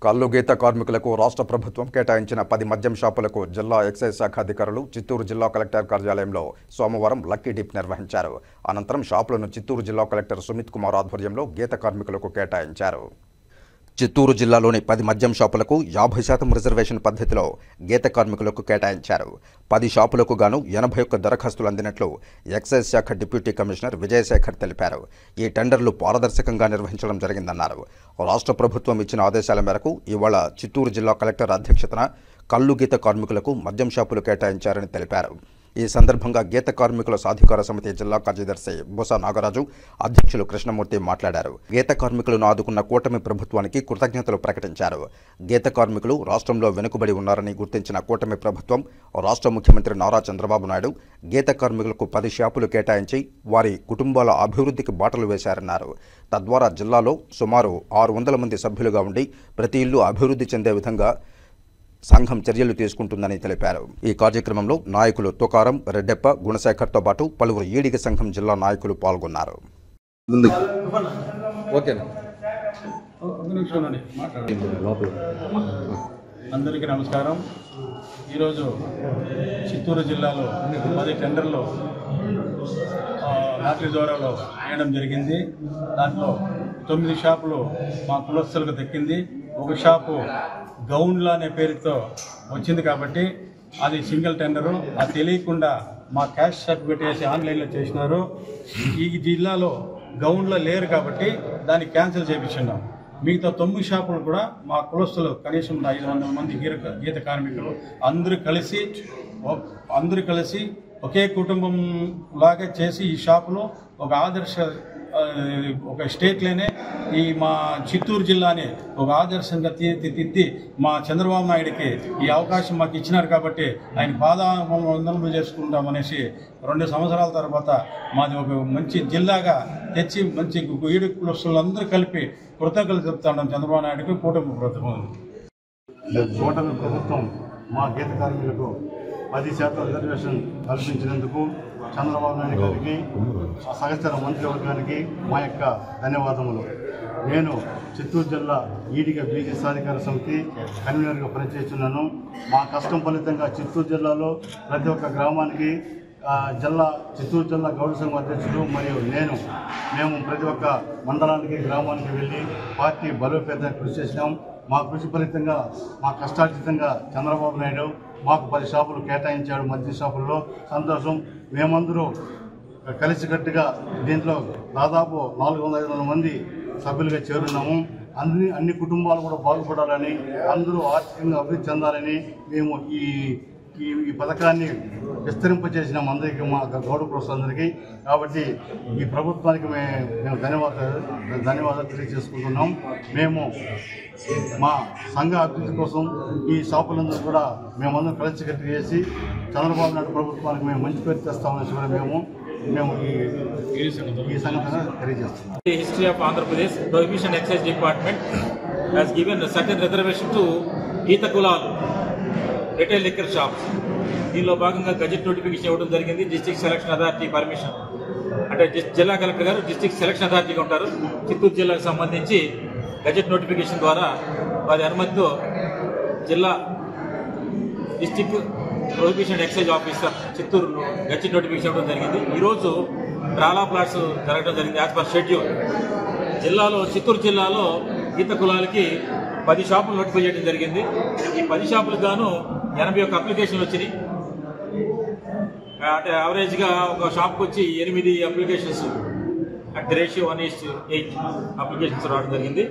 కల్లు గీత కార్మికులకు రాష్ట్ర ప్రభుత్వం కేటాయించిన 10 మద్యం షాపులకు జిల్లా ఎక్సైజ్ శాఖ అధికారులు చిత్తూరు జిల్లా కలెక్టర్ కార్యాలయంలో సోమవారం లక్కీ డిప్ నిర్వహించారు. అనంతరం షాపులను చిత్తూరు జిల్లా కలెక్టర్ సుమిత్ కుమార్ ఆధ్వర్యంలో గీత కార్మికులకు కేటాయించారు. చిత్తూరు జిల్లాలోని 10 మద్యం షాపులకు 50% రిజర్వేషన్ పద్ధతిలో గీత కార్మికులకు కేటాయించారు. 10 షాపులకు గాను 81 దరఖాస్తులు అందినట్లు ఎక్సైజ్ శాఖ డిప్యూటీ కమిషనర్ విజయశేఖర్ తెలిపారు. ఈ టెండర్లు పారదర్శకంగా నిర్వహించడం జరిగిందన్నారు. రాష్ట్ర ప్రభుత్వం ఇచ్చిన ఆదేశాల మేరకు ఇవాళ చిత్తూరు జిల్లా కలెక్టర్ అధ్యక్షతన కల్లు గీత కార్మికులకు మద్యం షాపులు కేటాయించారని తెలిపారు. ఈ సందర్భంగా గీత కార్మికుల సాధికార సమితి జిల్లా కార్యదర్శి బొస నాగరాజు, అధ్యక్షులు కృష్ణమూర్తి మాట్లాడారు. గీత కార్మికులను ఆదుకున్న కూటమి ప్రభుత్వానికి కృతజ్ఞతలు ప్రకటించారు. గీత కార్మికులు రాష్ట్రంలో వెనుకబడి ఉన్నారని గుర్తించిన కూటమి ప్రభుత్వం రాష్ట్ర ముఖ్యమంత్రి నారా చంద్రబాబు నాయుడు గీత కార్మికులకు 10 షాపులు కేటాయించి వారి కుటుంబాల అభివృద్ధికి బాటలు వేశారన్నారు. తద్వారా జిల్లాలో సుమారు 600 మంది సభ్యులుగా ఉండి ప్రతి ఇల్లు అభివృద్ధి చెందే విధంగా సంఘం చర్యలు తీసుకుంటుందని తెలిపారు. ఈ కార్యక్రమంలో నాయకులు తుకారం, రెడ్డెప్ప, గుణశేఖర్తో పాటు పలువురు ఈడిగ సంఘం జిల్లా నాయకులు పాల్గొన్నారు. అందరికీ నమస్కారం. ఈరోజు చిత్తూరు జిల్లాలో 10 టెండర్లు లాటరీ ద్వారాలో వేయడం జరిగింది. దాంట్లో 9 షాపులు మా కులస్తులకు దక్కింది. ఒక షాపు గౌండ్ల అనే పేరుతో వచ్చింది కాబట్టి అది సింగిల్ టెండరు. అది తెలియకుండా మా క్యాష్ సర్టిఫికేట్ వేసి ఆన్లైన్లో చేసినారు. ఈ జిల్లాలో గౌండ్లో లేరు కాబట్టి దాన్ని క్యాన్సిల్ చేయించున్నాం. మిగతా 9 షాపులు కూడా మా కులస్తులు కనీసం 500 మంది గీత కార్మికులు అందరూ కలిసి ఒకే కుటుంబం లాగా చేసి ఈ షాపులో ఒక ఆదర్శ ఒక స్టేట్లోనే ఈ మా చిత్తూరు జిల్లాని ఒక ఆదర్శంగా తీర్చిదిద్ది మా చంద్రబాబు నాయుడికి ఈ అవకాశం మాకు ఇచ్చినారు కాబట్టి ఆయన పాదావందనలు చేసుకుంటామనేసి 2 సంవత్సరాల తర్వాత మాది ఒక మంచి జిల్లాగా తెచ్చి మంచి ఈడు కులస్తులందరూ కలిపి కృతజ్ఞతలు చెప్తాం చంద్రబాబు నాయుడికి, కూటమి ప్రభుత్వం. కూటమి ప్రభుత్వం మా గీత కార్మికులకు 10% రిజర్వేషన్ కల్పించినందుకు చంద్రబాబు నాయుడు గారికి, సహచర మంత్రివర్గానికి మా యొక్క ధన్యవాదములు. నేను చిత్తూరు జిల్లా ఈడిగ బీసీ సాధికార సమితి కన్వీనర్గా పనిచేస్తున్నాను. మా కష్టం ఫలితంగా చిత్తూరు జిల్లాలో ప్రతి ఒక్క గ్రామానికి చిత్తూరు జిల్లా గౌడ సంఘం అధ్యక్షుడు మరియు మేము ప్రతి ఒక్క మండలానికి, గ్రామానికి వెళ్ళి పార్టీ బలోపేతానికి కృషి చేసినాం. మా కృషి ఫలితంగా, మా కష్టార్జితంగా చంద్రబాబు నాయుడు మాకు 10 షాపులు కేటాయించాడు. మద్యం షాపుల్లో సంతోషం. మేమందరూ కలిసికట్టుగా దీంట్లో దాదాపు 400-500 మంది సభ్యులుగా చేరున్నాము. అన్ని కుటుంబాలు కూడా బాగుపడాలని, అందరూ ఆర్థికంగా అభివృద్ధి చెందాలని మేము ఈ పథకాన్ని విస్తరింపచేసినాం అందరికీ, మా గౌడ ప్రజలందరికీ. కాబట్టి ఈ ప్రభుత్వానికి మేము ధన్యవాదాలు తెలియజేసుకుంటున్నాం. మేము మా సంఘ అభివృద్ధి కోసం ఈ షాపులందరూ కూడా మేమందరం కలిసికట్టు చేసి చంద్రబాబు నాయుడు ప్రభుత్వానికి మేము మంచి పేరు తెస్తామని కూడా మేము ఈ సంఘటన తెలియజేస్తున్నాం. The history of Andhra Pradesh Prohibition Excise Department has given a certain reservation to Geeta Kulal retail liquor shops. దీనిలో భాగంగా గజెట్ నోటిఫికేషన్ ఇవ్వడం జరిగింది. డిస్ట్రిక్ట్ సెలక్షన్ అథారిటీ పర్మిషన్ అంటే జిల్లా కలెక్టర్ గారు డిస్ట్రిక్ట్ సెలక్షన్ అథారిటీగా ఉంటారు. చిత్తూరు జిల్లాకు సంబంధించి గజెట్ నోటిఫికేషన్ ద్వారా వారి అనుమతితో జిల్లా district prohibition excise officer Chittoor gazette notification ఇవ్వడం జరిగింది. ఈరోజు ట్రాలా ప్లాట్స్ జరగడం జరిగింది యాజ్ పర్ షెడ్యూల్. చిత్తూరు జిల్లాలో గీత కులాలకి 10 షాపులు నోటిఫై చేయడం జరిగింది. ఈ 10 షాపులకు గాను 81 అప్లికేషన్లు వచ్చినాయి. అంటే యావరేజ్గా ఒక షాప్కి వచ్చి 8 applications at the ratio 1:8 applications రావడం జరిగింది.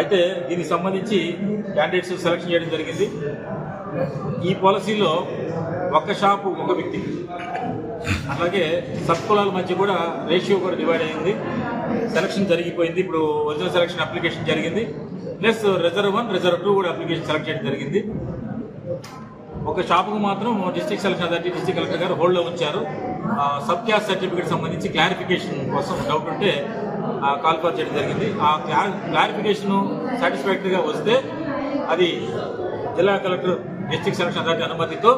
అయితే దీనికి సంబంధించి క్యాండిడేట్స్ సెలక్షన్ చేయడం జరిగింది. ఈ పాలసీలో ఒక షాపు ఒక వ్యక్తి, అలాగే సబ్ కులాల మధ్య కూడా రేషియో కూడా డివైడ్ అయింది. సెలక్షన్ జరిగిపోయింది. ఇప్పుడు ఒరిజినల్ సెలక్షన్ అప్లికేషన్ జరిగింది, ప్లస్ రిజర్వ్ 1, రిజర్వ్ 2 కూడా అప్లికేషన్ సెలెక్ట్ చేయడం జరిగింది. ఒక షాపుకు మాత్రం district selection authority district collector గారు హోల్డ్లో ఉంచారు. సబ్ క్యాస్ట్ సర్టిఫికేట్ సంబంధించి క్లారిఫికేషన్ కోసం డౌట్ ఉంటే కాల్ ఫర్ చేయడం జరిగింది. ఆ క్లారిఫికేషన్ సాటిస్ఫాక్టరీగా వస్తే అది జిల్లా కలెక్టర్ డిస్ట్రిక్ట్ సెలక్షన్ అథారిటీ అనుమతితో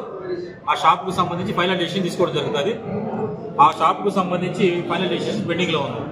ఆ షాప్కు సంబంధించి ఫైనల్ డెసిషన్ తీసుకోవడం జరుగుతుంది. ఆ షాప్కు సంబంధించి ఫైనల్ డెసిషన్ పెండింగ్లో ఉంది.